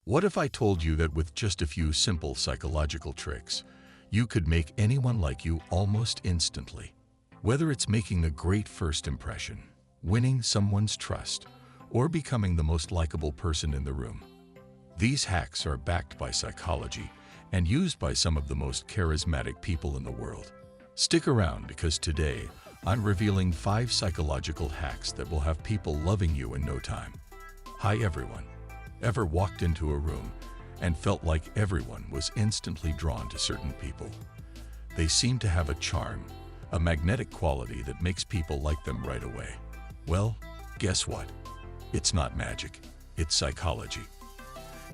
What if I told you that with just a few simple psychological tricks, you could make anyone like you almost instantly? Whether it's making a great first impression, winning someone's trust, or becoming the most likable person in the room. These hacks are backed by psychology and used by some of the most charismatic people in the world. Stick around because today I'm revealing 5 psychological hacks that will have people loving you in no time. Hi everyone. Ever walked into a room and felt like everyone was instantly drawn to certain people? They seem to have a charm, a magnetic quality that makes people like them right away. Well, guess what? It's not magic, it's psychology.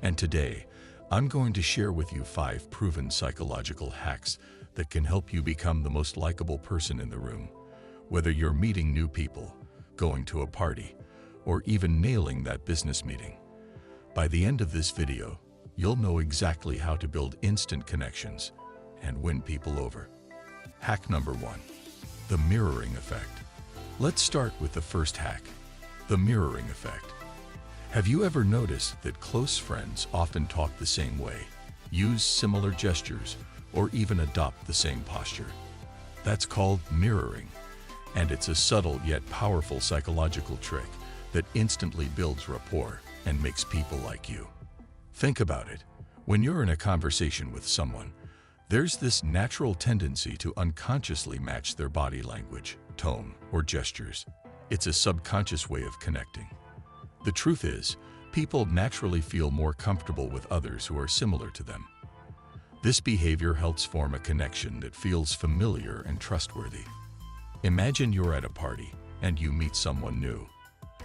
And today, I'm going to share with you 5 proven psychological hacks that can help you become the most likable person in the room. Whether you're meeting new people, going to a party, or even nailing that business meeting. By the end of this video, you'll know exactly how to build instant connections and win people over. Hack number 1, the mirroring effect. Let's start with the first hack, the mirroring effect. Have you ever noticed that close friends often talk the same way, use similar gestures, or even adopt the same posture? That's called mirroring, and it's a subtle yet powerful psychological trick that instantly builds rapport and makes people like you. Think about it. When you're in a conversation with someone, there's this natural tendency to unconsciously match their body language, tone, or gestures. It's a subconscious way of connecting. The truth is, people naturally feel more comfortable with others who are similar to them. This behavior helps form a connection that feels familiar and trustworthy. Imagine you're at a party and you meet someone new.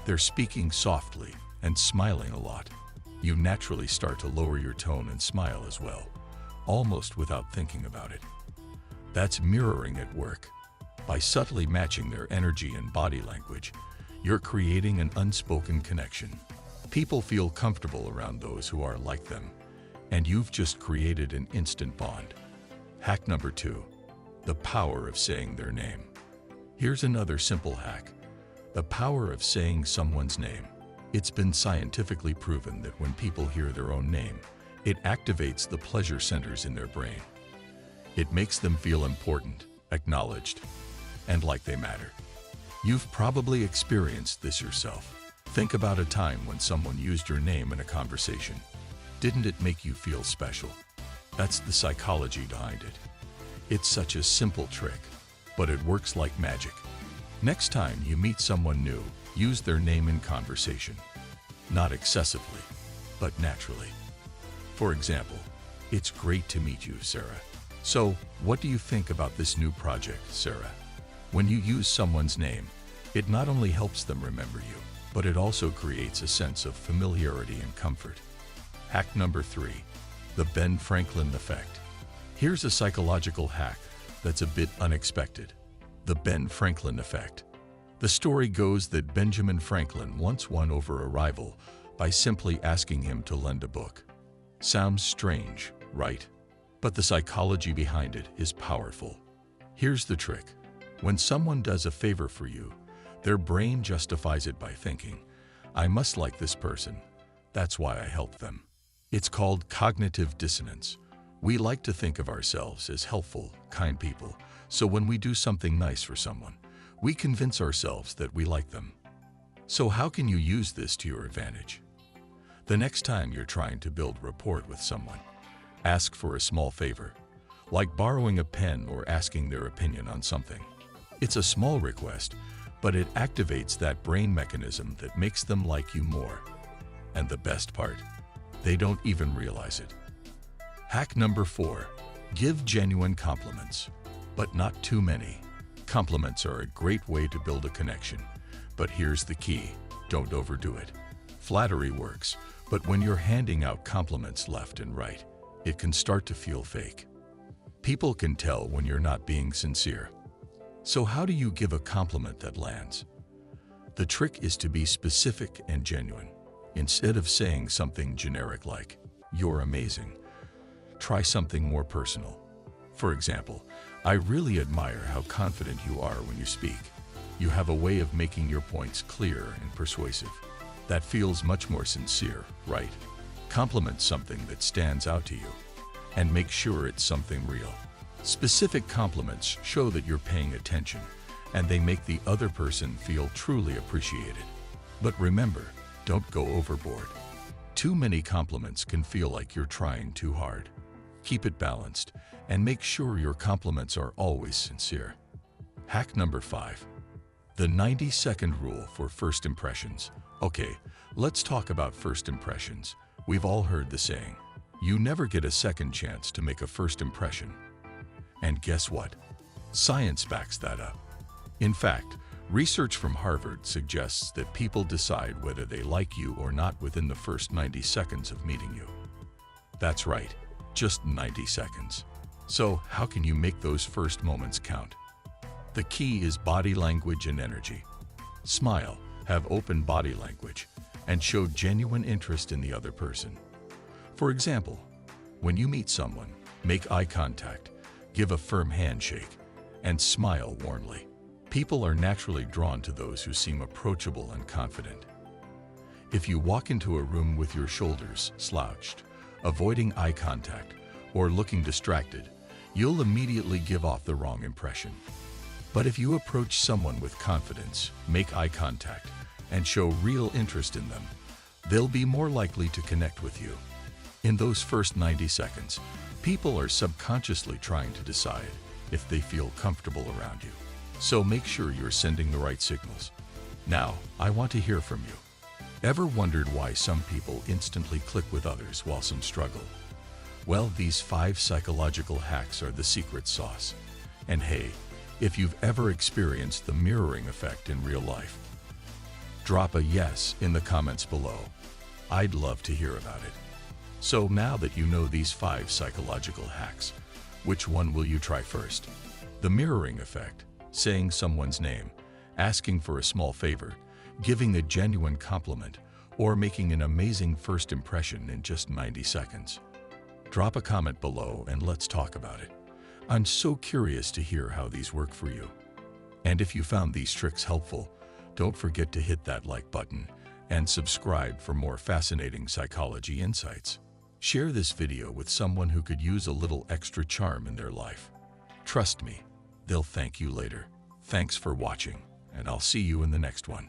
They're speaking softly and smiling a lot. You naturally start to lower your tone and smile as well, almost without thinking about it. That's mirroring at work. By subtly matching their energy and body language, you're creating an unspoken connection. People feel comfortable around those who are like them, and you've just created an instant bond. Hack number 2, the power of saying their name. Here's another simple hack, the power of saying someone's name. It's been scientifically proven that when people hear their own name, it activates the pleasure centers in their brain. It makes them feel important, acknowledged, and like they matter. You've probably experienced this yourself. Think about a time when someone used your name in a conversation. Didn't it make you feel special? That's the psychology behind it. It's such a simple trick, but it works like magic. Next time you meet someone new, use their name in conversation. Not excessively, but naturally. For example, "It's great to meet you, Sarah. So, what do you think about this new project, Sarah?" When you use someone's name, it not only helps them remember you, but it also creates a sense of familiarity and comfort. Hack number 3, the Ben Franklin effect. Here's a psychological hack that's a bit unexpected. The Ben Franklin effect. The story goes that Benjamin Franklin once won over a rival by simply asking him to lend a book. Sounds strange, right? But the psychology behind it is powerful. Here's the trick. When someone does a favor for you, their brain justifies it by thinking, "I must like this person. That's why I helped them." It's called cognitive dissonance. We like to think of ourselves as helpful, kind people, so when we do something nice for someone, we convince ourselves that we like them. So how can you use this to your advantage? The next time you're trying to build rapport with someone, ask for a small favor, like borrowing a pen or asking their opinion on something. It's a small request, but it activates that brain mechanism that makes them like you more. And the best part, they don't even realize it. Hack number 4, give genuine compliments, but not too many. Compliments are a great way to build a connection, but here's the key, don't overdo it. Flattery works, but when you're handing out compliments left and right, it can start to feel fake. People can tell when you're not being sincere. So how do you give a compliment that lands? The trick is to be specific and genuine. Instead of saying something generic like, "You're amazing," try something more personal. For example, "I really admire how confident you are when you speak. You have a way of making your points clear and persuasive." That feels much more sincere, right? Compliment something that stands out to you, and make sure it's something real. Specific compliments show that you're paying attention, and they make the other person feel truly appreciated. But remember, don't go overboard. Too many compliments can feel like you're trying too hard. Keep it balanced, and make sure your compliments are always sincere. Hack number 5. The 90-second rule for first impressions. Okay, let's talk about first impressions. We've all heard the saying, you never get a second chance to make a first impression. And guess what? Science backs that up. In fact, research from Harvard suggests that people decide whether they like you or not within the first 90 seconds of meeting you. That's right, just 90 seconds. So how can you make those first moments count? The key is body language and energy. Smile, have open body language, and show genuine interest in the other person. For example, when you meet someone, make eye contact, give a firm handshake, and smile warmly. People are naturally drawn to those who seem approachable and confident. If you walk into a room with your shoulders slouched, avoiding eye contact, or looking distracted, you'll immediately give off the wrong impression. But if you approach someone with confidence, make eye contact, and show real interest in them, they'll be more likely to connect with you. In those first 90 seconds, people are subconsciously trying to decide if they feel comfortable around you. So make sure you're sending the right signals. Now, I want to hear from you. Ever wondered why some people instantly click with others while some struggle? Well, these 5 psychological hacks are the secret sauce. And hey, if you've ever experienced the mirroring effect in real life, drop a yes in the comments below. I'd love to hear about it. So now that you know these 5 psychological hacks, which one will you try first? The mirroring effect, saying someone's name, asking for a small favor, giving a genuine compliment, or making an amazing first impression in just 90 seconds. Drop a comment below and let's talk about it. I'm so curious to hear how these work for you. And if you found these tricks helpful, don't forget to hit that like button and subscribe for more fascinating psychology insights. Share this video with someone who could use a little extra charm in their life. Trust me, they'll thank you later. Thanks for watching, and I'll see you in the next one.